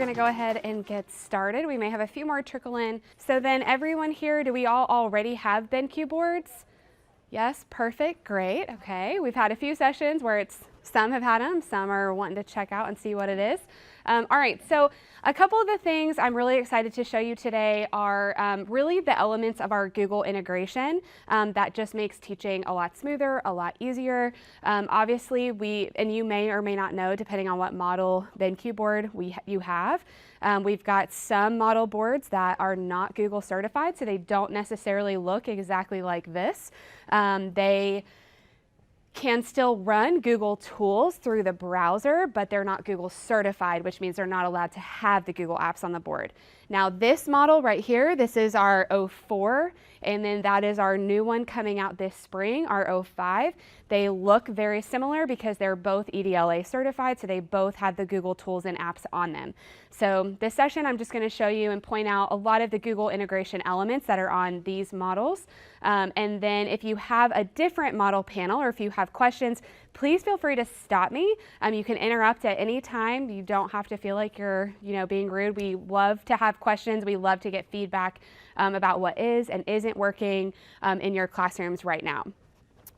going to go ahead and get started. We may have a few more trickle in. So then everyone here, do we all already have BenQ boards? Yes, perfect, great, okay. We've had a few sessions where some have had them, some are wanting to check out and see what it is. All right, so a couple of the things I'm really excited to show you today are really the elements of our Google integration that just makes teaching a lot smoother, a lot easier. Obviously, and you may or may not know, depending on what model BenQ board you have, we've got some model boards that are not Google certified, so they don't necessarily look exactly like this. They can still run Google tools through the browser, but they're not Google certified, which means they're not allowed to have the Google apps on the board. Now this model right here, this is our 04, and then that is our new one coming out this spring, our 05. They look very similar because they're both EDLA certified, so they both have the Google tools and apps on them. So this session, I'm just going to show you and point out a lot of the Google integration elements that are on these models. And then if you have a different model panel or if you have questions, please feel free to stop me. You can interrupt at any time. You don't have to feel like you're being rude. We love to have questions. We love to get feedback about what is and isn't working in your classrooms right now.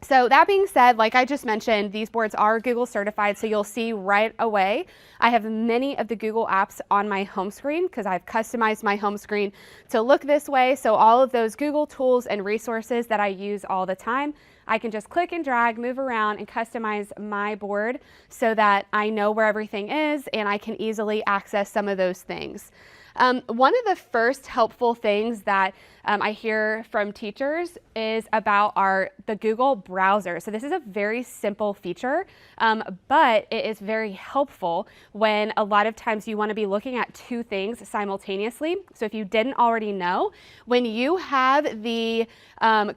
So that being said, like I just mentioned, these boards are Google certified, so you'll see right away I have many of the Google apps on my home screen because I've customized my home screen to look this way. So all of those Google tools and resources that I use all the time, I can just click and drag, move around, and customize my board so that I know where everything is and I can easily access some of those things. One of the first helpful things that I hear from teachers is about the Google browser. So this is a very simple feature, but it is very helpful when a lot of times you want to be looking at two things simultaneously. So if you didn't already know, when you have the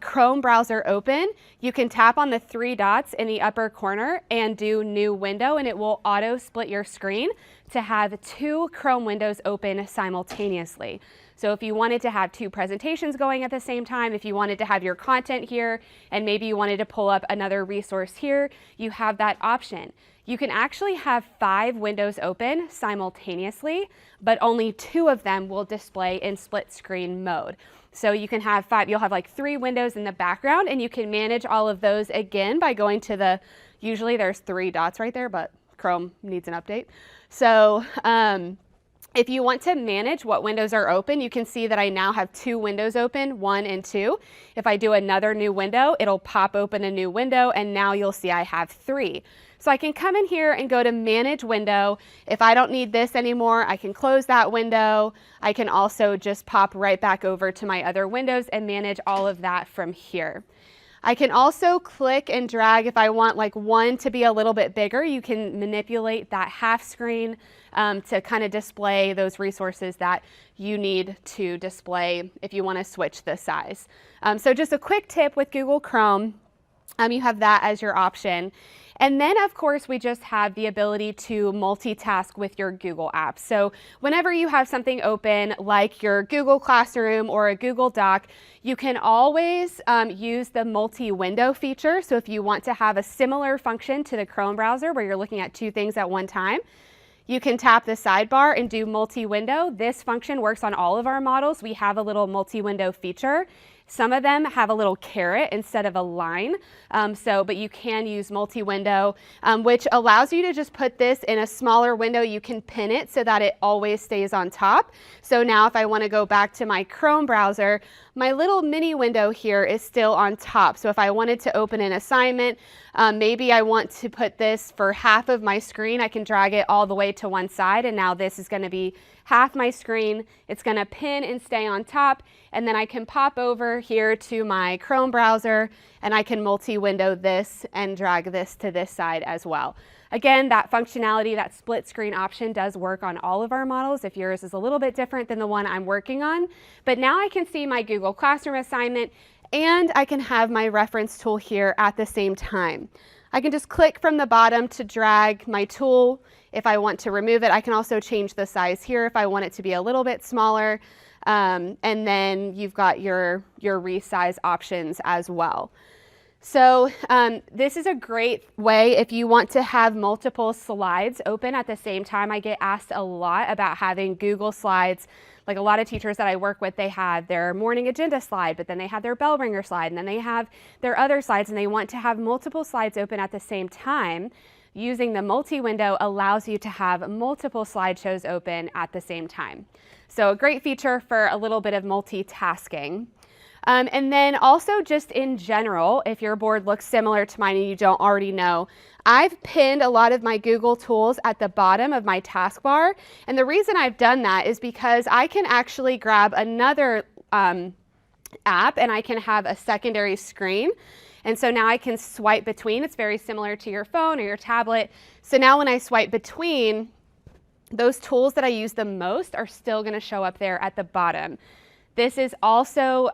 Chrome browser open, you can tap on the three dots in the upper corner and do new window, and it will auto split your screen to have two Chrome windows open simultaneously. So if you wanted to have two presentations going at the same time, if you wanted to have your content here, and maybe you wanted to pull up another resource here, you have that option. You can actually have 5 windows open simultaneously, but only 2 of them will display in split screen mode. So you can have 5, you'll have like 3 windows in the background, and you can manage all of those again by going to usually there's 3 dots right there, but Chrome needs an update. So if you want to manage what windows are open, you can see that I now have 2 windows open, 1 and 2. If I do another new window, it'll pop open a new window, and now you'll see I have 3. So I can come in here and go to Manage Window. If I don't need this anymore, I can close that window. I can also just pop right back over to my other windows and manage all of that from here. I can also click and drag if I want like one to be a little bit bigger. You can manipulate that half screen to kind of display those resources that you need to display if you want to switch the size. So just a quick tip with Google Chrome, you have that as your option. And then, of course, we just have the ability to multitask with your Google apps. So whenever you have something open, like your Google Classroom or a Google Doc, you can always use the multi-window feature. So if you want to have a similar function to the Chrome browser where you're looking at 2 things at one time, you can tap the sidebar and do multi-window. This function works on all of our models. We have a little multi-window feature. Some of them have a little caret instead of a line, but you can use multi-window, which allows you to just put this in a smaller window. You can pin it so that it always stays on top. So now if I want to go back to my Chrome browser, my little mini window here is still on top. So if I wanted to open an assignment, maybe I want to put this for half of my screen, I can drag it all the way to one side, and now this is going to be half my screen. It's going to pin and stay on top, and then I can pop over here to my Chrome browser and I can multi-window this and drag this to this side as well. Again, that functionality, that split screen option does work on all of our models if yours is a little bit different than the one I'm working on. But now I can see my Google Classroom assignment and I can have my reference tool here at the same time. I can just click from the bottom to drag my tool. If I want to remove it, I can also change the size here if I want it to be a little bit smaller. And then you've got your resize options as well. So this is a great way if you want to have multiple slides open at the same time. I get asked a lot about having Google Slides. Like a lot of teachers that I work with, they have their morning agenda slide, but then they have their bell ringer slide, and then they have their other slides, and they want to have multiple slides open at the same time. Using the multi-window allows you to have multiple slideshows open at the same time. So a great feature for a little bit of multitasking. And then also just in general, if your board looks similar to mine and you don't already know, I've pinned a lot of my Google tools at the bottom of my taskbar. And the reason I've done that is because I can actually grab another app and I can have a secondary screen. And so now I can swipe between. It's very similar to your phone or your tablet. So now when I swipe between, those tools that I use the most are still going to show up there at the bottom. This is also,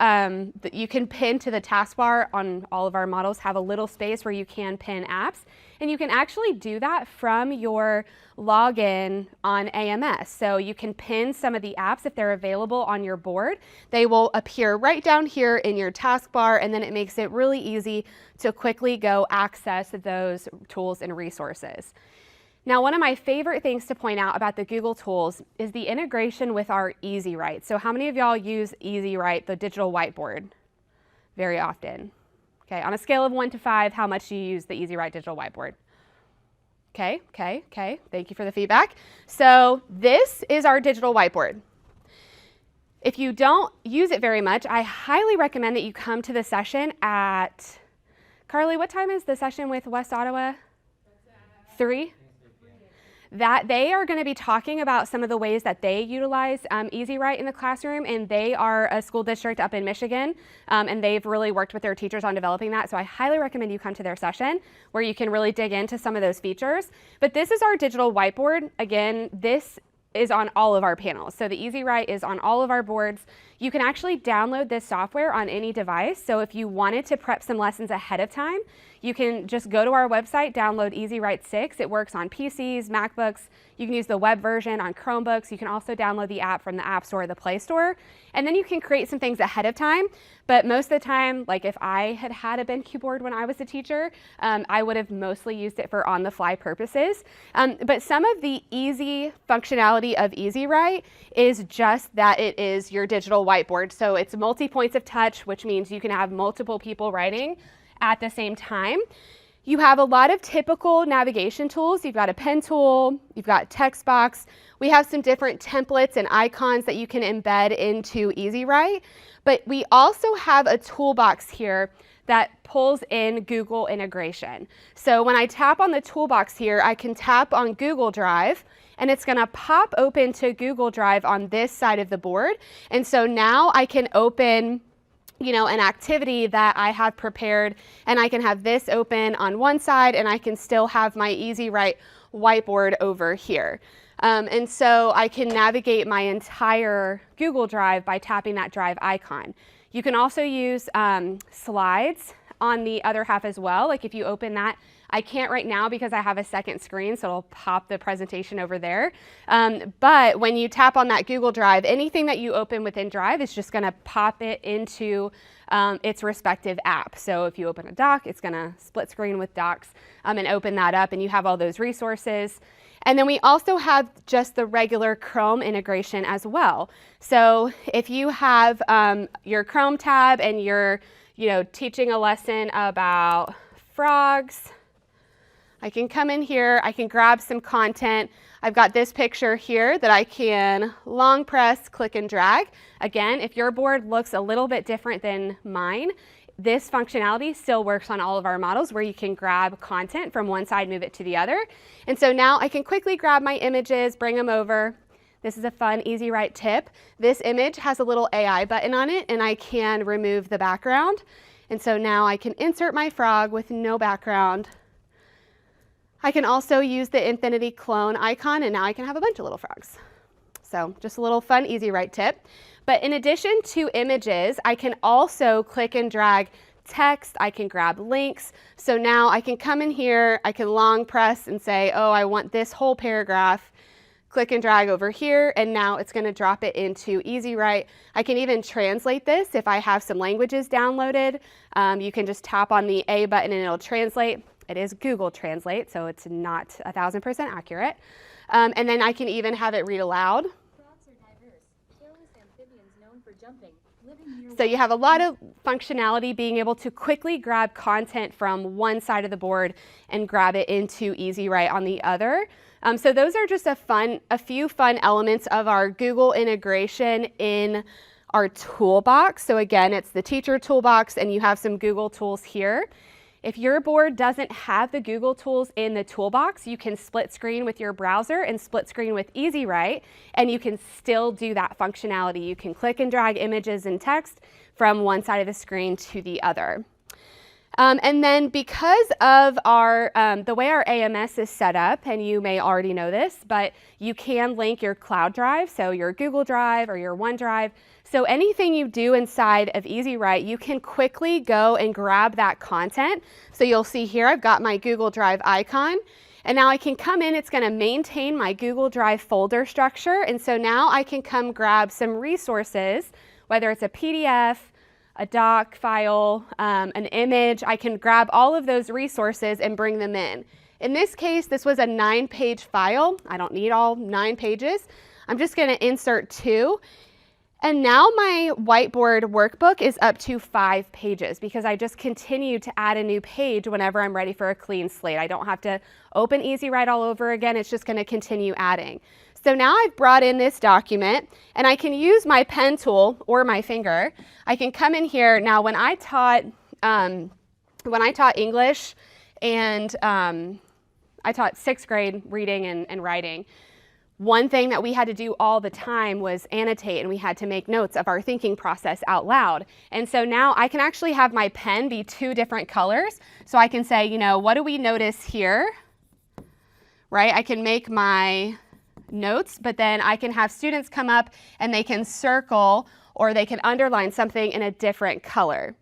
you can pin to the taskbar on all of our models, have a little space where you can pin apps. And you can actually do that from your login on AMS. So you can pin some of the apps if they're available on your board. They will appear right down here in your taskbar, and then it makes it really easy to quickly go access those tools and resources. Now, one of my favorite things to point out about the Google tools is the integration with our EZWrite. So how many of y'all use EZWrite, the digital whiteboard, very often? Okay, on a scale of 1 to 5, how much do you use the EZWrite digital whiteboard? Okay. Thank you for the feedback. So this is our digital whiteboard. If you don't use it very much, I highly recommend that you come to the session at, Carly, what time is the session with West Ottawa? 3? That they are going to be talking about some of the ways that they utilize EZWrite in the classroom, and they are a school district up in Michigan, and they've really worked with their teachers on developing that. So I highly recommend you come to their session where you can really dig into some of those features. But this is our digital whiteboard. Again, this is on all of our panels. So the EZWrite is on all of our boards. You can actually download this software on any device. So if you wanted to prep some lessons ahead of time, you can just go to our website, download EZWrite 6. It works on PCs, MacBooks. You can use the web version on Chromebooks. You can also download the app from the App Store or the Play Store. And then you can create some things ahead of time. But most of the time, like if I had had a BenQ board when I was a teacher, I would have mostly used it for on-the-fly purposes. But some of the easy functionality of EZWrite is just that it is your digital whiteboard. So it's multi-points of touch, which means you can have multiple people writing at the same time. You have a lot of typical navigation tools. You've got a pen tool, you've got text box. We have some different templates and icons that you can embed into EZWrite, but we also have a toolbox here that pulls in Google integration. So when I tap on the toolbox here, I can tap on Google Drive, and it's going to pop open to Google Drive on this side of the board. And so now I can open an activity that I have prepared, and I can have this open on one side, and I can still have my EZWrite whiteboard over here. And so I can navigate my entire Google Drive by tapping that drive icon. You can also use slides on the other half as well. Like if you open that, I can't right now because I have a second screen, so it'll pop the presentation over there. But when you tap on that Google Drive, anything that you open within Drive is just going to pop it into its respective app. So if you open a doc, it's going to split screen with docs and open that up, and you have all those resources. And then we also have just the regular Chrome integration as well. So if you have your Chrome tab and you're teaching a lesson about frogs, I can come in here, I can grab some content. I've got this picture here that I can long press, click and drag. Again, if your board looks a little bit different than mine, this functionality still works on all of our models where you can grab content from one side, move it to the other. And so now I can quickly grab my images, bring them over. This is a fun EZWrite tip. This image has a little AI button on it, and I can remove the background. And so now I can insert my frog with no background. I can also use the infinity clone icon, and now I can have a bunch of little frogs. So just a little fun EZWrite tip. But in addition to images, I can also click and drag text. I can grab links. So now I can come in here, I can long press and say, oh, I want this whole paragraph. click and drag over here, and now it's going to drop it into EZWrite. I can even translate this if I have some languages downloaded. You can just tap on the A button and it'll translate. It is Google Translate, so it's not 1000% accurate. And then I can even have it read aloud. So you have a lot of functionality being able to quickly grab content from one side of the board and grab it into EZWrite on the other. So those are just a few fun elements of our Google integration in our toolbox. So again, it's the teacher toolbox and you have some Google tools here. If your board doesn't have the Google tools in the toolbox, you can split screen with your browser and split screen with EZWrite, and you can still do that functionality. You can click and drag images and text from one side of the screen to the other. And then because of our the way our AMS is set up, and you may already know this, but you can link your cloud drive, so your Google Drive or your OneDrive. So anything you do inside of EZWrite, you can quickly go and grab that content. So you'll see here I've got my Google Drive icon, and now I can come in. It's going to maintain my Google Drive folder structure, and so now I can come grab some resources, whether it's a PDF, a doc file, an image. I can grab all of those resources and bring them in. In this case, this was a 9-page file. I don't need all 9 pages. I'm just going to insert 2. And now my whiteboard workbook is up to 5 pages because I just continue to add a new page whenever I'm ready for a clean slate. I don't have to open EZWrite all over again. It's just going to continue adding. So now I've brought in this document, and I can use my pen tool or my finger. I can come in here. Now when I taught English and I taught 6th grade reading and writing, one thing that we had to do all the time was annotate, and we had to make notes of our thinking process out loud. And so now I can actually have my pen be 2 different colors. So I can say, you know, what do we notice here? Right? I can make my notes, but then I can have students come up and they can circle or they can underline something in a different color.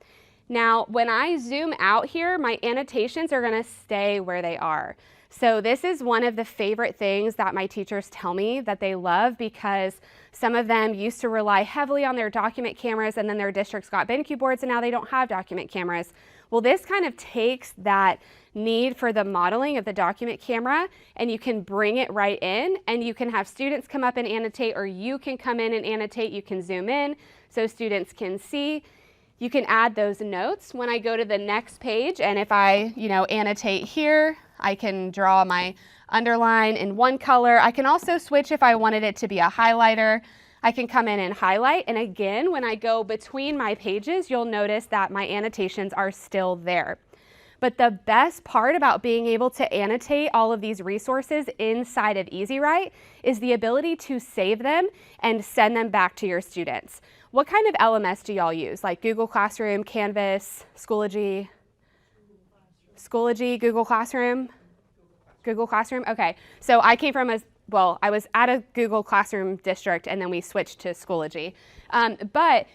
Now, when I zoom out here, my annotations are going to stay where they are. So this is one of the favorite things that my teachers tell me that they love, because some of them used to rely heavily on their document cameras, and then their districts got BenQ boards and now they don't have document cameras. Well, this kind of takes that need for the modeling of the document camera and you can bring it right in, and you can have students come up and annotate, or you can come in and annotate. You can zoom in so students can see. You can add those notes when I go to the next page, and if I, annotate here, I can draw my underline in one color. I can also switch if I wanted it to be a highlighter. I can come in and highlight, and again, when I go between my pages, you'll notice that my annotations are still there. But the best part about being able to annotate all of these resources inside of EZWrite is the ability to save them and send them back to your students. What kind of LMS do y'all use? Like Google Classroom, Canvas, Schoology? Schoology, Google Classroom? Google Classroom? Okay, so I came from I was at a Google Classroom district and then we switched to Schoology. But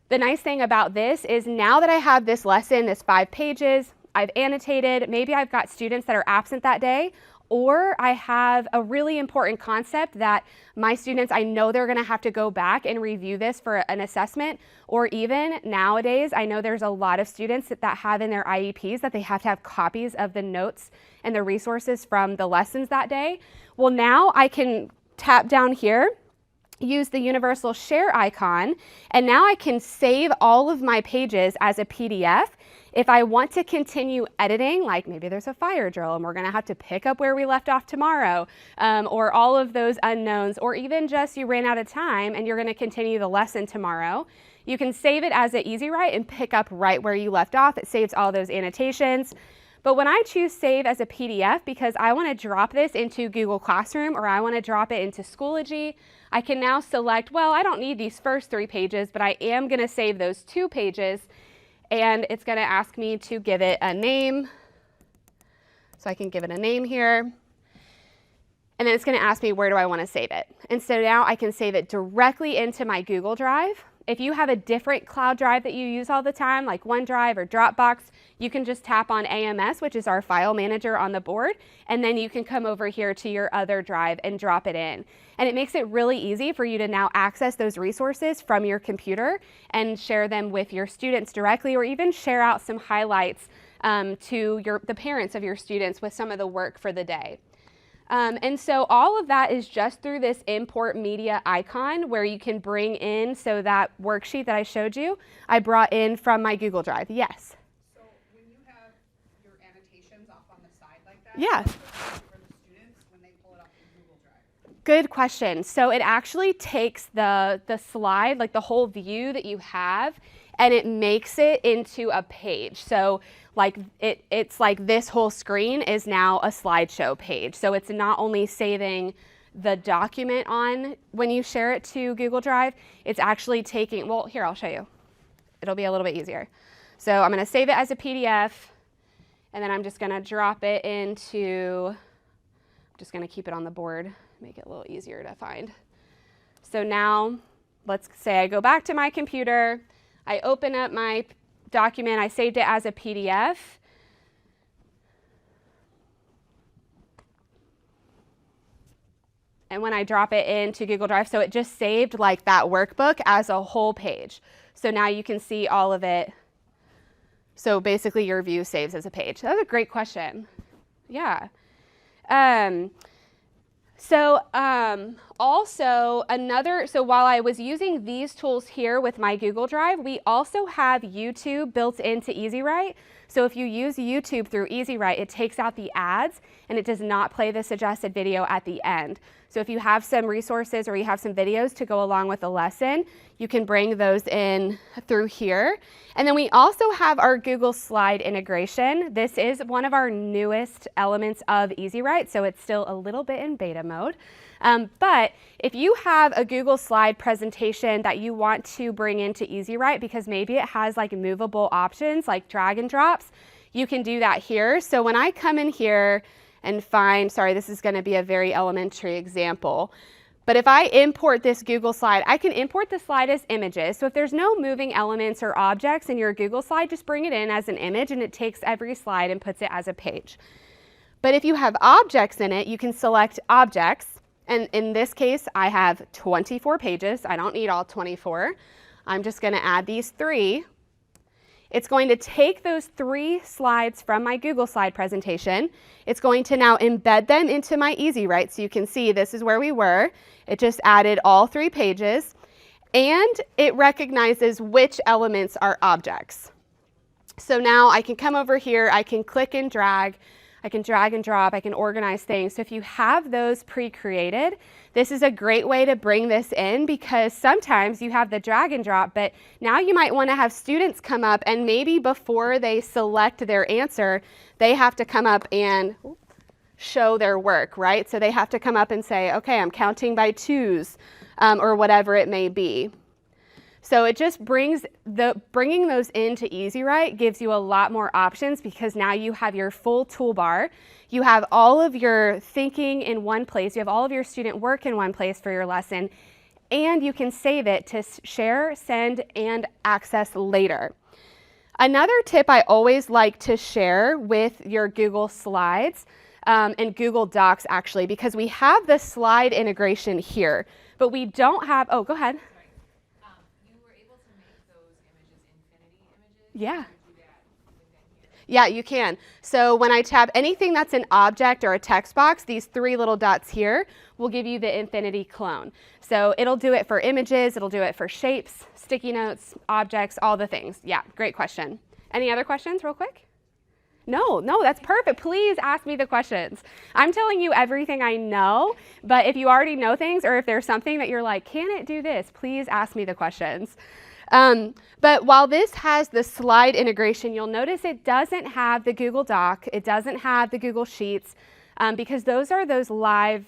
the nice thing about this is now that I have this lesson, this 5 pages, I've annotated, maybe I've got students that are absent that day, or I have a really important concept that my students, I know they're going to have to go back and review this for an assessment, or even nowadays, I know there's a lot of students that have in their IEPs that they have to have copies of the notes and the resources from the lessons that day. Well, now I can tap down here, use the universal share icon, and now I can save all of my pages as a PDF. If I want to continue editing, like maybe there's a fire drill and we're going to have to pick up where we left off tomorrow, or all of those unknowns, or even just you ran out of time and you're going to continue the lesson tomorrow, you can save it as an EZWrite and pick up right where you left off. It saves all those annotations. But when I choose save as a PDF because I want to drop this into Google Classroom or I want to drop it into Schoology, I can now select, well, I don't need these first 3 pages, but I am going to save those 2 pages. And it's going to ask me to give it a name. So I can give it a name here. And then it's going to ask me where do I want to save it. And so now I can save it directly into my Google Drive. if you have a different cloud drive that you use all the time, like OneDrive or Dropbox, you can just tap on AMS, which is our file manager on the board, and then you can come over here to your other drive and drop it in. And it makes it really easy for you to now access those resources from your computer and share them with your students directly, or even share out some highlights to the parents of your students with some of the work for the day. And so all of that is just through this import media icon where you can bring in, so that worksheet that I showed you, I brought in from my Google Drive. Yes? So when you have your annotations off on the side like that, yeah. For the students when they pull it up in Google Drive? Good question. So it actually takes the slide, like the whole view that you have, and it makes it into a page. So like it's like this whole screen is now a slideshow page. So it's not only saving the document on when you share it to Google Drive, it's actually taking, well, here, I'll show you. It'll be a little bit easier. So I'm going to save it as a PDF, and then I'm just going to drop it into, I'm just going to keep it on the board, make it a little easier to find. So now let's say I go back to my computer, I open up my document, I saved it as a PDF. And when I drop it into Google Drive, so it just saved like that workbook as a whole page. So now you can see all of it. So basically your view saves as a page. That's a great question. Yeah. Also so while I was using these tools here with my Google Drive, we also have YouTube built into EZWrite. So if you use YouTube through EZWrite, it takes out the ads and it does not play the suggested video at the end. So if you have some resources or you have some videos to go along with the lesson, you can bring those in through here. And then we also have our Google Slide integration. This is one of our newest elements of EZWrite, so it's still a little bit in beta mode. But if you have a Google Slide presentation that you want to bring into EZWrite because maybe it has like movable options like drag and drops, you can do that here. So when I come in here and find, sorry, this is going to be a very elementary example, but if I import this Google Slide, I can import the slide as images. So if there's no moving elements or objects in your Google Slide, just bring it in as an image and it takes every slide and puts it as a page. But if you have objects in it, you can select objects. And in this case, I have 24 pages. I don't need all 24. I'm just going to add these 3. It's going to take those 3 slides from my Google Slide presentation. It's going to now embed them into my EZWrite. So you can see this is where we were. It just added all 3 pages. And it recognizes which elements are objects. So now I can come over here. I can click and drag. I can drag and drop, I can organize things. So if you have those pre-created, this is a great way to bring this in because sometimes you have the drag and drop, but now you might want to have students come up and maybe before they select their answer, they have to come up and show their work, right? So they have to come up and say, okay, I'm counting by 2s or whatever it may be. So it just bringing those into EZWrite gives you a lot more options because now you have your full toolbar. You have all of your thinking in one place. You have all of your student work in one place for your lesson, and you can save it to share, send, and access later. Another tip I always like to share with your Google Slides and Google Docs actually, because we have the slide integration here, but we don't have, oh, go ahead. Yeah. Yeah, you can. So when I tap anything that's an object or a text box, these 3 little dots here will give you the infinity clone. So it'll do it for images, it'll do it for shapes, sticky notes, objects, all the things. Yeah, great question. Any other questions real quick? No, that's perfect. Please ask me the questions. I'm telling you everything I know, but if you already know things or if there's something that you're like, can it do this? Please ask me the questions. But while this has the slide integration, you'll notice it doesn't have the Google Doc, it doesn't have the Google Sheets, because those are those live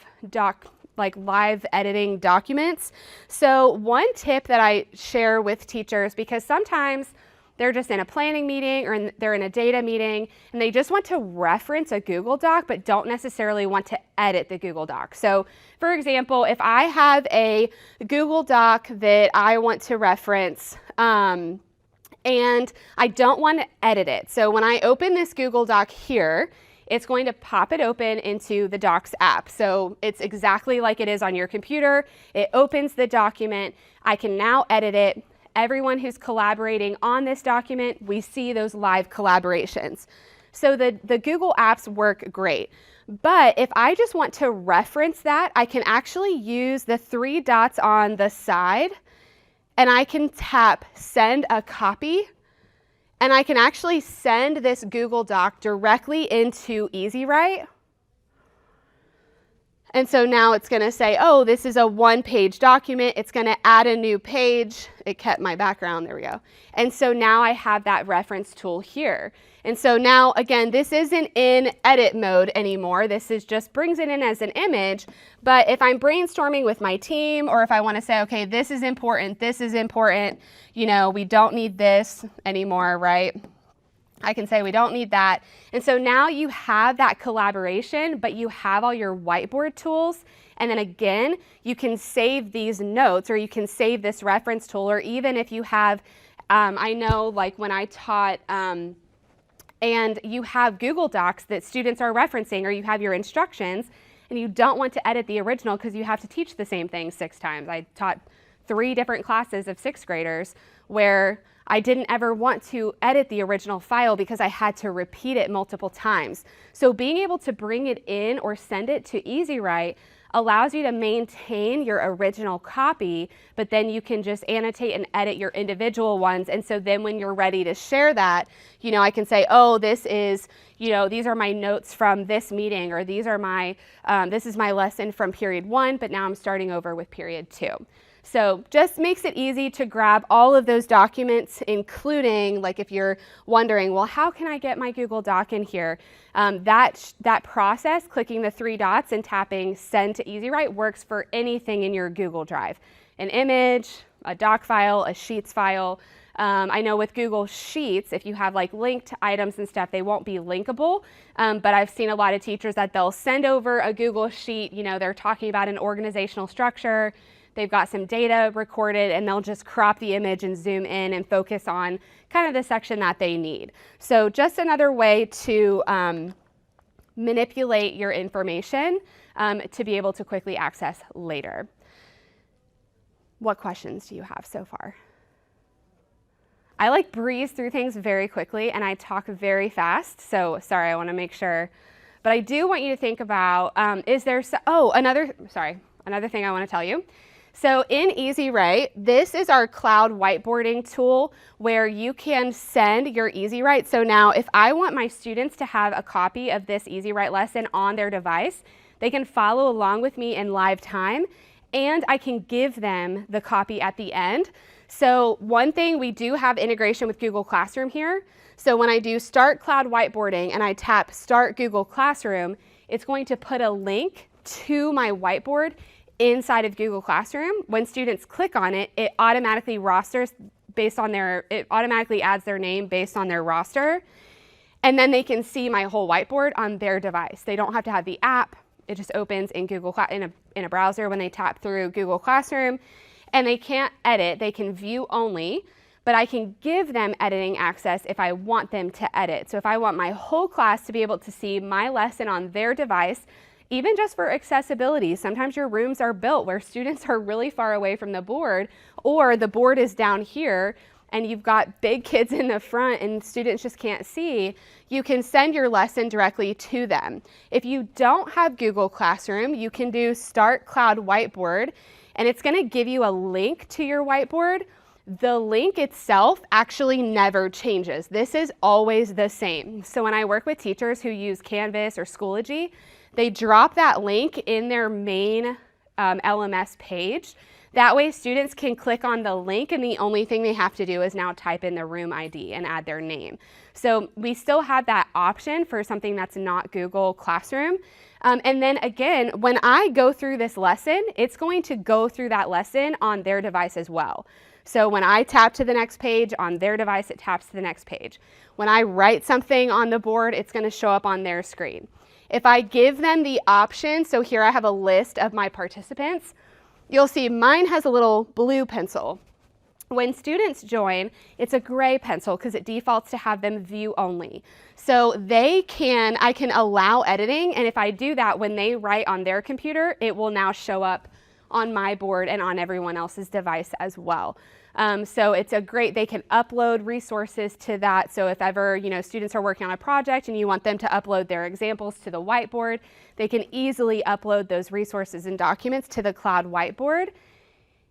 editing documents. So one tip that I share with teachers, because sometimes they're just in a planning meeting or they're in a data meeting and they just want to reference a Google Doc but don't necessarily want to edit the Google Doc. So for example, if I have a Google Doc that I want to reference and I don't want to edit it. So when I open this Google Doc here, it's going to pop it open into the Docs app. So it's exactly like it is on your computer. It opens the document. I can now edit it. Everyone who's collaborating on this document, we see those live collaborations. So the Google apps work great. But if I just want to reference that, I can actually use the 3 dots on the side and I can tap send a copy. And I can actually send this Google Doc directly into EZWrite. And so now it's going to say, oh, this is a 1-page document. It's going to add a new page. It kept my background. There we go. And so now I have that reference tool here. And so now, again, this isn't in edit mode anymore. This is just brings it in as an image. But if I'm brainstorming with my team, or if I want to say, okay, this is important, you know, we don't need this anymore, right? I can say we don't need that. And so now you have that collaboration, but you have all your whiteboard tools. And then again, you can save these notes or you can save this reference tool, or even if you have, I know like when I taught, and you have Google Docs that students are referencing, or you have your instructions and you don't want to edit the original because you have to teach the same thing 6 times. I taught 3 different classes of 6th graders where I didn't ever want to edit the original file because I had to repeat it multiple times. So being able to bring it in or send it to EZWrite allows you to maintain your original copy, but then you can just annotate and edit your individual ones. And so then when you're ready to share that, you know, I can say, oh, this is, you know, these are my notes from this meeting, or these are my, this is my lesson from period 1, but now I'm starting over with period 2. So just makes it easy to grab all of those documents, including like if you're wondering, well, how can I get my Google Doc in here? That process, clicking the 3 dots and tapping send to EZWrite, works for anything in your Google Drive. An image, a doc file, a Sheets file. I know with Google Sheets, if you have like linked items and stuff, they won't be linkable. But I've seen a lot of teachers that they'll send over a Google Sheet, you know, they're talking about an organizational structure. They've got some data recorded and they'll just crop the image and zoom in and focus on kind of the section that they need. So just another way to manipulate your information to be able to quickly access later. What questions do you have so far? I like breeze through things very quickly and I talk very fast. So sorry, I want to make sure. But I do want you to think about, another thing I want to tell you. So in EZWrite, this is our cloud whiteboarding tool where you can send your EZWrite. So now if I want my students to have a copy of this EZWrite lesson on their device, they can follow along with me in live time, and I can give them the copy at the end. So one thing, we do have integration with Google Classroom here. So when I do start cloud whiteboarding and I tap start Google Classroom, it's going to put a link to my whiteboard inside of Google Classroom. When students click on it, it automatically rosters based on it automatically adds their name based on their roster. And then they can see my whole whiteboard on their device. They don't have to have the app. It just opens in in a browser when they tap through Google Classroom, and they can't edit, they can view only, but I can give them editing access if I want them to edit. So if I want my whole class to be able to see my lesson on their device, even just for accessibility, sometimes your rooms are built where students are really far away from the board, or the board is down here and you've got big kids in the front and students just can't see, you can send your lesson directly to them. If you don't have Google Classroom, you can do Start Cloud Whiteboard, and it's going to give you a link to your whiteboard. The link itself actually never changes. This is always the same. So when I work with teachers who use Canvas or Schoology, they drop that link in their main LMS page. That way students can click on the link and the only thing they have to do is now type in the room ID and add their name. So we still have that option for something that's not Google Classroom. And then again, when I go through this lesson, it's going to go through that lesson on their device as well. So when I tap to the next page on their device, it taps to the next page. When I write something on the board, it's going to show up on their screen. If I give them the option, so here I have a list of my participants, you'll see mine has a little blue pencil. When students join, it's a gray pencil because it defaults to have them view only. So I can allow editing, and if I do that, when they write on their computer, it will now show up on my board and on everyone else's device as well. So it's they can upload resources to that. So if ever, students are working on a project and you want them to upload their examples to the whiteboard, they can easily upload those resources and documents to the cloud whiteboard.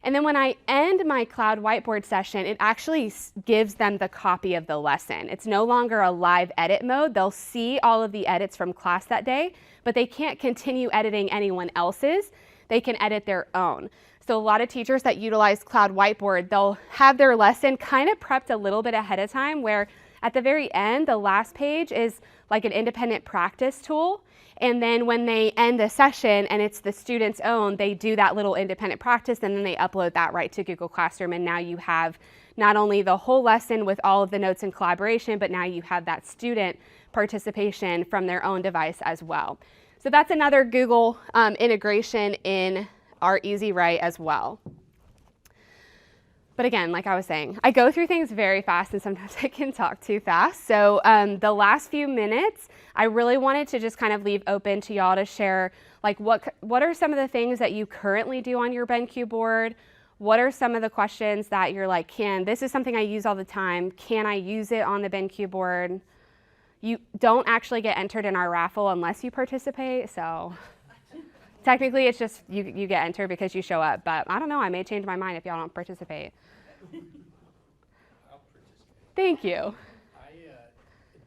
And then when I end my cloud whiteboard session, it actually gives them the copy of the lesson. It's no longer a live edit mode. They'll see all of the edits from class that day, but they can't continue editing anyone else's. They can edit their own. So a lot of teachers that utilize Cloud Whiteboard, they'll have their lesson kind of prepped a little bit ahead of time, where at the very end, the last page is like an independent practice tool. And then when they end the session and it's the student's own, they do that little independent practice and then they upload that right to Google Classroom. And now you have not only the whole lesson with all of the notes and collaboration, but now you have that student participation from their own device as well. So that's another Google integration in our EZWrite as well. But again, like I was saying, I go through things very fast and sometimes I can talk too fast. So the last few minutes, I really wanted to just kind of leave open to y'all to share, like what are some of the things that you currently do on your BenQ board? What are some of the questions that you're like, this is something I use all the time. Can I use it on the BenQ board? You don't actually get entered in our raffle unless you participate. So technically it's just you get entered because you show up. But I don't know, I may change my mind if y'all don't participate. I'll participate. Thank you. I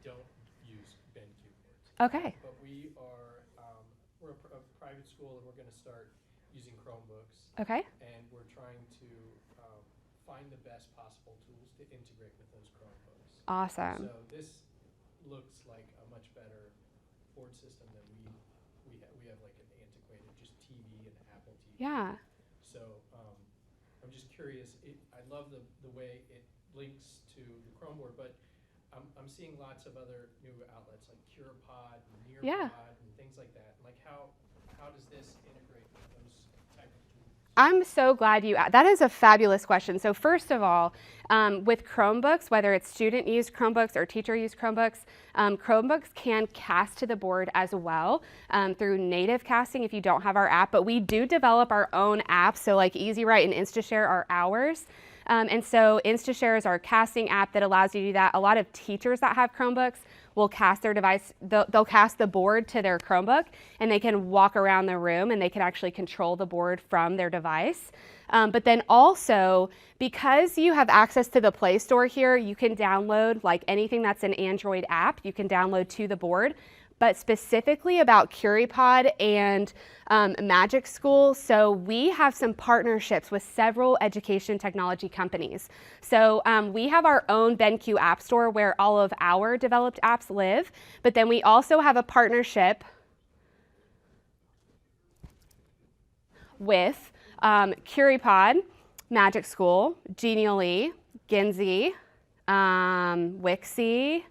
don't use BenQ boards. Okay. But we're a private school and we're going to start using Chromebooks. Okay. And we're trying to find the best possible tools to integrate with those Chromebooks. Awesome. So this looks like a much better board system than we have like an antiquated just TV and Apple TV. Yeah. So I'm just curious. I love the way it links to the Chromeboard, but I'm seeing lots of other new outlets like CurePod and Nearpod and things like that. Like how does this integrate with those type of tools? I'm so glad that is a fabulous question. So first of all, with Chromebooks, whether it's student-used Chromebooks or teacher-used Chromebooks, Chromebooks can cast to the board as well through native casting if you don't have our app, but we do develop our own apps. So like EZWrite and InstaShare are ours. And so InstaShare is our casting app that allows you to do that. A lot of teachers that have Chromebooks will cast their device, they'll cast the board to their Chromebook and they can walk around the room and they can actually control the board from their device. But then also, because you have access to the Play Store here, you can download like anything that's an Android app, you can download to the board. But specifically about CurryPod and Magic School, so we have some partnerships with several education technology companies. So we have our own BenQ App Store where all of our developed apps live, but then we also have a partnership with CurryPod, Magic School, Genially, Ginzy, Wixie,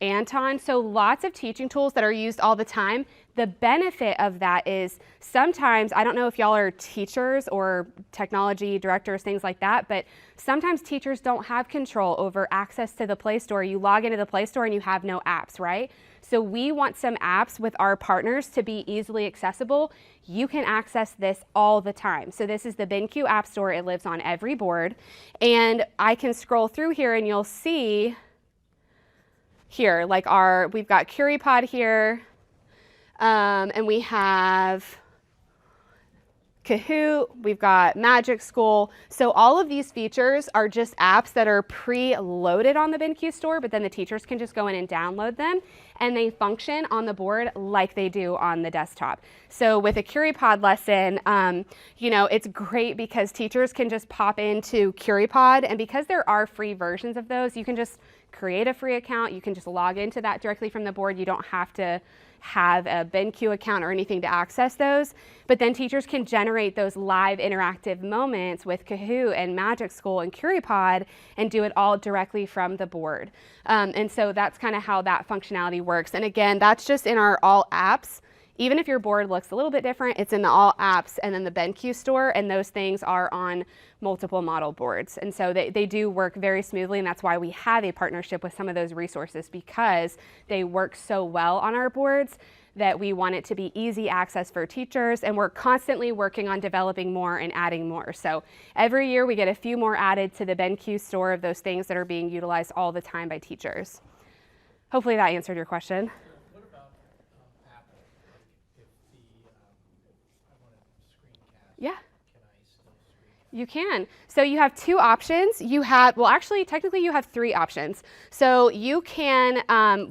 Anton, so lots of teaching tools that are used all the time. The benefit of that is sometimes, I don't know if y'all are teachers or technology directors, things like that, but sometimes teachers don't have control over access to the Play Store. You log into the Play Store and you have no apps, right? So we want some apps with our partners to be easily accessible. You can access this all the time. So this is the BenQ App Store. It lives on every board. And I can scroll through here and you'll see here, like we've got CurryPod here, and we have Kahoot, we've got Magic School. So all of these features are just apps that are pre-loaded on the BenQ store, but then the teachers can just go in and download them, and they function on the board like they do on the desktop. So with a CurryPod lesson, it's great because teachers can just pop into CurryPod, and because there are free versions of those, you can just create a free account. You can just log into that directly from the board. You don't have to have a BenQ account or anything to access those. But then teachers can generate those live interactive moments with Kahoot and Magic School and CurryPod and do it all directly from the board. And so that's kind of how that functionality works. And again, that's just in our all apps. Even if your board looks a little bit different, it's in the all apps and then the BenQ store, and those things are on multiple model boards. And so they do work very smoothly, and that's why we have a partnership with some of those resources, because they work so well on our boards that we want it to be easy access for teachers, and we're constantly working on developing more and adding more. So every year we get a few more added to the BenQ store of those things that are being utilized all the time by teachers. Hopefully that answered your question. What about Apple? Like if I want to screencast, Yeah. can I still screencast? You can. So you have two options. You have, well, actually, technically you have three options. So you can,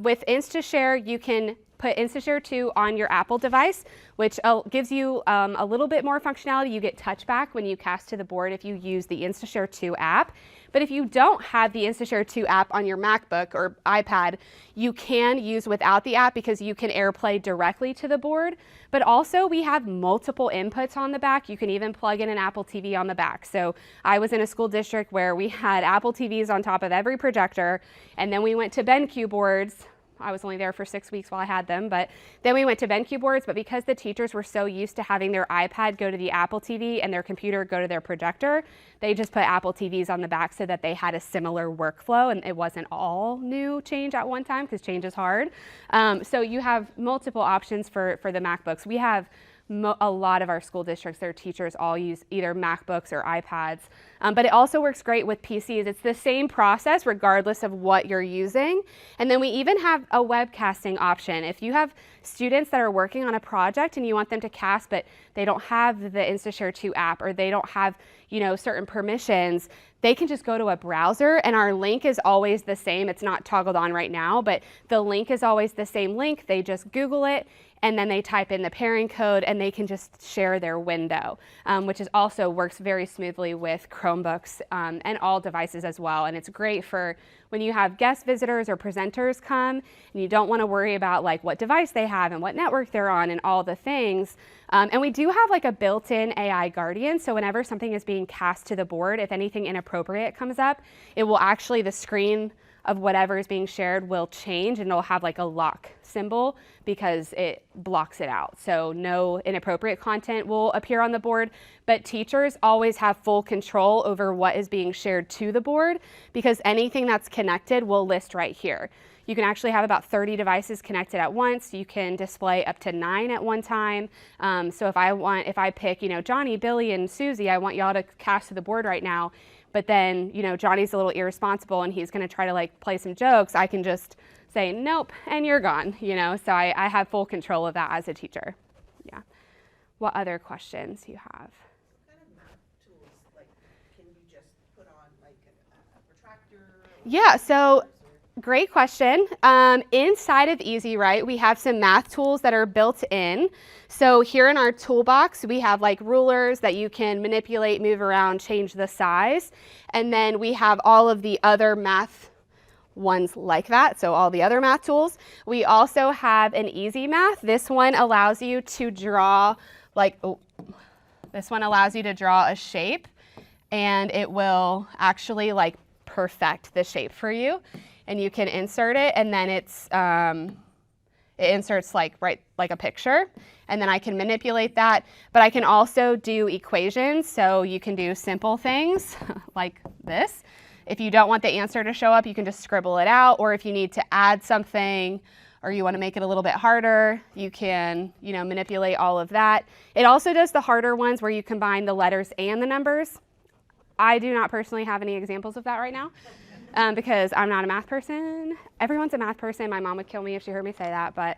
with InstaShare, you can put InstaShare 2 on your Apple device, which gives you a little bit more functionality. You get touchback when you cast to the board if you use the InstaShare 2 app. But if you don't have the InstaShare 2 app on your MacBook or iPad, you can use without the app because you can AirPlay directly to the board. But also we have multiple inputs on the back. You can even plug in an Apple TV on the back. So I was in a school district where we had Apple TVs on top of every projector, and then we went to BenQ boards. I was only there for 6 weeks while I had them, but then we went to BenQ boards. But because the teachers were so used to having their iPad go to the Apple TV and their computer go to their projector, they just put Apple TVs on the back so that they had a similar workflow, and it wasn't all new change at one time because change is hard. So you have multiple options for the MacBooks. We have a lot of our school districts, their teachers all use either MacBooks or iPads, but it also works great with PCs. It's the same process regardless of what you're using. And then we even have a webcasting option. If you have students that are working on a project and you want them to cast, but they don't have the InstaShare 2 app, or they don't have, certain permissions, they can just go to a browser, and our link is always the same. It's not toggled on right now, but the link is always the same link. They just Google it, and then they type in the pairing code, and they can just share their window, which also works very smoothly with Chromebooks and all devices as well. And it's great for when you have guest visitors or presenters come, and you don't want to worry about like what device they have and what network they're on and all the things. And we do have like a built-in AI guardian, so whenever something is being cast to the board, if anything inappropriate comes up, it will actually, the screen of whatever is being shared will change, and it'll have like a lock symbol because it blocks it out. So no inappropriate content will appear on the board, but teachers always have full control over what is being shared to the board because anything that's connected will list right here. You can actually have about 30 devices connected at once. You can display up to 9 at one time. So if I pick, Johnny, Billy, and Susie, I want y'all to cast to the board right now, but then, Johnny's a little irresponsible and he's going to try to like play some jokes, I can just say, nope, and you're gone, So I have full control of that as a teacher. Yeah. What other questions you have? What kind of math tools, like, can you just put on like a protractor? Yeah, so great question. Inside of EZWrite, we have some math tools that are built in. So here in our toolbox, we have like rulers that you can manipulate, move around, change the size. And then we have all of the other math ones like that, so all the other math tools. We also have an Easy Math. This one allows you to draw a shape, and it will actually like perfect the shape for you. And you can insert it, and then it inserts like a picture, and then I can manipulate that. But I can also do equations, so you can do simple things like this. If you don't want the answer to show up, you can just scribble it out, or if you need to add something or you want to make it a little bit harder, you can, manipulate all of that. It also does the harder ones where you combine the letters and the numbers. I do not personally have any examples of that right now. Because I'm not a math person. Everyone's a math person. My mom would kill me if she heard me say that, but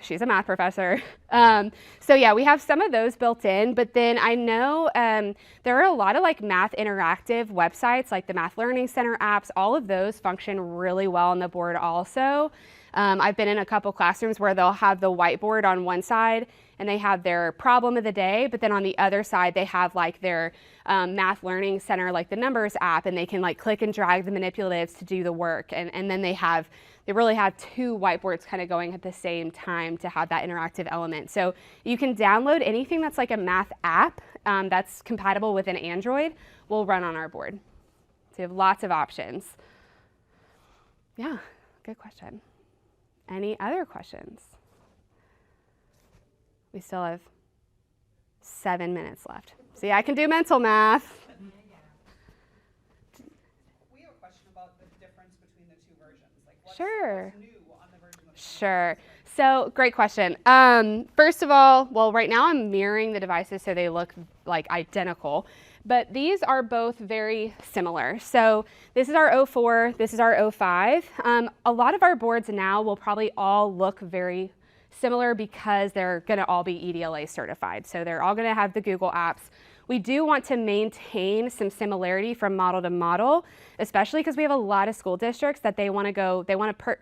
she's a math professor. So yeah, we have some of those built in, but then I know there are a lot of like math interactive websites, like the Math Learning Center apps. All of those function really well on the board also. I've been in a couple classrooms where they'll have the whiteboard on one side and they have their problem of the day, but then on the other side they have like their math learning center, like the numbers app, and they can like click and drag the manipulatives to do the work. And then they really have two whiteboards kind of going at the same time to have that interactive element. So you can download anything that's like a math app that's compatible with an Android will run on our board. So you have lots of options. Yeah, good question. Any other questions? We still have 7 minutes left. See, I can do mental math. We have a question about the difference between the two versions. Like what's Sure. new on the version of Sure. So great question. First of all, well, right now I'm mirroring the devices so they look like identical, but these are both very similar. So this is our 04, this is our 05. A lot of our boards now will probably all look very similar because they're going to all be EDLA certified. So they're all going to have the Google apps. We do want to maintain some similarity from model to model, especially because we have a lot of school districts that they want to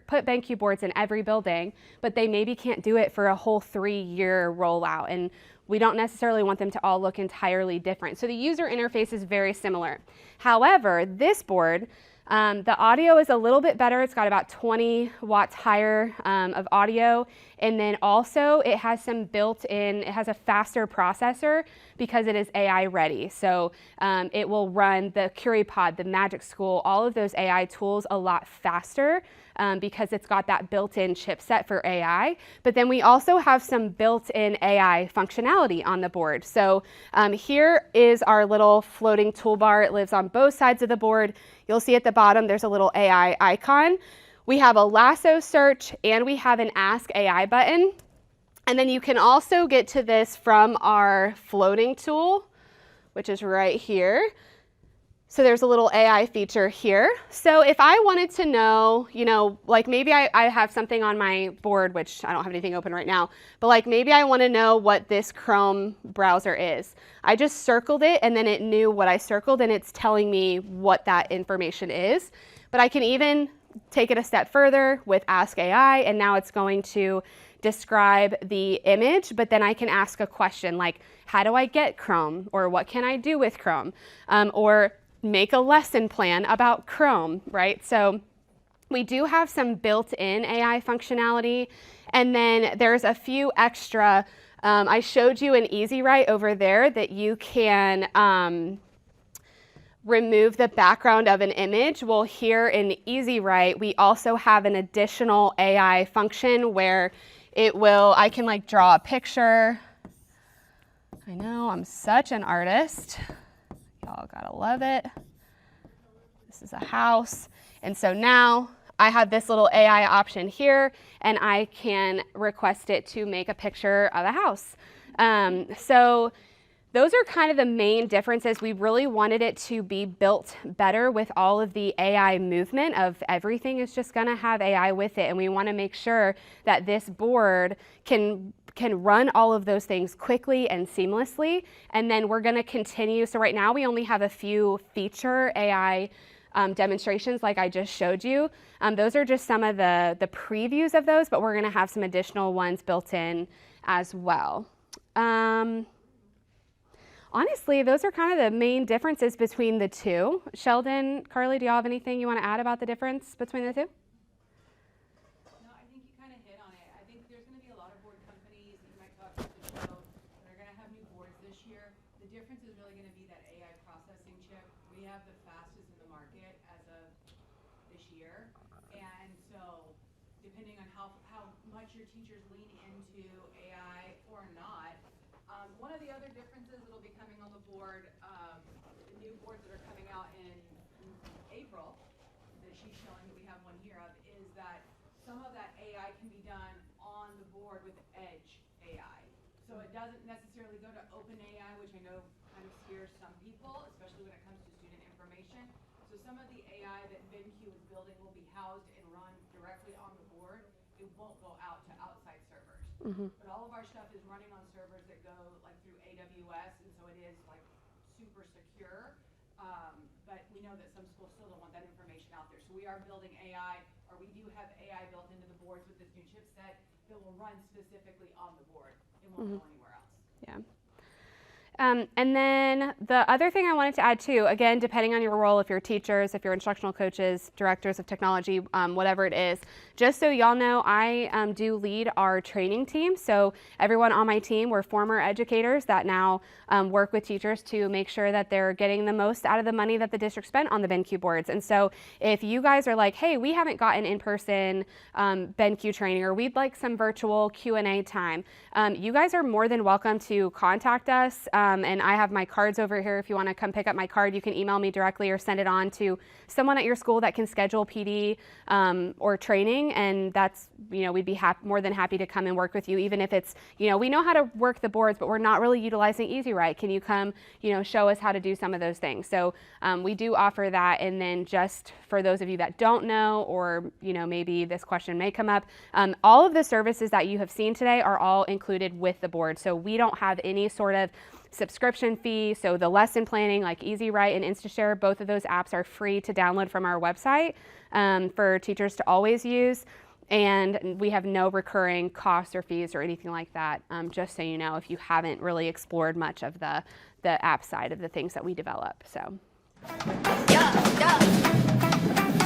put BenQ boards in every building, but they maybe can't do it for a whole 3-year rollout. And we don't necessarily want them to all look entirely different. So the user interface is very similar. However, this board, the audio is a little bit better. It's got about 20 watts higher of audio. And then also it has some built-in, it has a faster processor because it is AI ready. So it will run the CurryPod, the Magic School, all of those AI tools a lot faster because it's got that built-in chipset for AI. But then we also have some built-in AI functionality on the board. So here is our little floating toolbar. It lives on both sides of the board. You'll see at the bottom there's a little AI icon. We have a lasso search and we have an Ask AI button. And then you can also get to this from our floating tool, which is right here. So there's a little AI feature here. So if I wanted to know, like maybe I have something on my board, which I don't have anything open right now, but like maybe I want to know what this Chrome browser is. I just circled it and then it knew what I circled and it's telling me what that information is. But I can even take it a step further with Ask AI, and now it's going to describe the image, but then I can ask a question like, how do I get Chrome? Or what can I do with Chrome? Or make a lesson plan about Chrome, right? So we do have some built-in AI functionality, and then there's a few extra. I showed you an EZWrite over there that you can remove the background of an image. Well, here in EZWrite, we also have an additional AI function where I can like draw a picture. I know, I'm such an artist. Y'all gotta love it. This is a house. And so now I have this little AI option here, and I can request it to make a picture of a house. So those are kind of the main differences. We really wanted it to be built better with all of the AI movement of everything is just gonna have AI with it. And we wanna make sure that this board can run all of those things quickly and seamlessly. And then we're gonna continue. So right now we only have a few feature AI demonstrations like I just showed you. Those are just some of the previews of those, but we're gonna have some additional ones built in as well. Honestly, those are kind of the main differences between the two. Sheldon, Carly, do you have anything you want to add about the difference between the two? No, I think you kind of hit on it. I think there's going to be a lot of board companies that you might talk to the show that are going to have new boards this year. The difference is really going to be that AI processing chip. We have the fastest in the market as of this year. And so depending on how much your teachers lean into AI or not, one of the other differences that'll be coming on the board, the new boards that are coming out in April, that she's showing that we have one here of, is that some of that AI can be done on the board with edge AI. So it doesn't necessarily go to open AI, which I know kind of scares some people, especially when it comes to student information. So some of the AI that BenQ is building will be housed and run directly on the board. It won't go out to outside servers. Mm-hmm. But all of our stuff is running on servers that go like through AWS, and so it is like super secure. but we know that some schools still don't want that information out there. So we are building AI, or we do have AI built into the boards with this new chipset that will run specifically on the board. It won't go anywhere else. Yeah. And then the other thing I wanted to add too, again, depending on your role, if you're teachers, if you're instructional coaches, directors of technology, whatever it is, just so y'all know, I do lead our training team. So everyone on my team, we're former educators that now work with teachers to make sure that they're getting the most out of the money that the district spent on the BenQ boards. And so if you guys are like, hey, we haven't gotten in-person BenQ training, or we'd like some virtual Q&A time, you guys are more than welcome to contact us. And I have my cards over here. If you want to come pick up my card, you can email me directly or send it on to someone at your school that can schedule PD or training. And that's, we'd be more than happy to come and work with you, even if it's, we know how to work the boards, but we're not really utilizing EZWrite. Can you come, show us how to do some of those things? So we do offer that. And then just for those of you that don't know, or, maybe this question may come up, all of the services that you have seen today are all included with the board. So we don't have any sort of subscription fee. So the lesson planning like EZWrite and InstaShare, both of those apps are free to download from our website for teachers to always use. And we have no recurring costs or fees or anything like that, just so you know, if you haven't really explored much of the app side of the things that we develop. So. Yeah.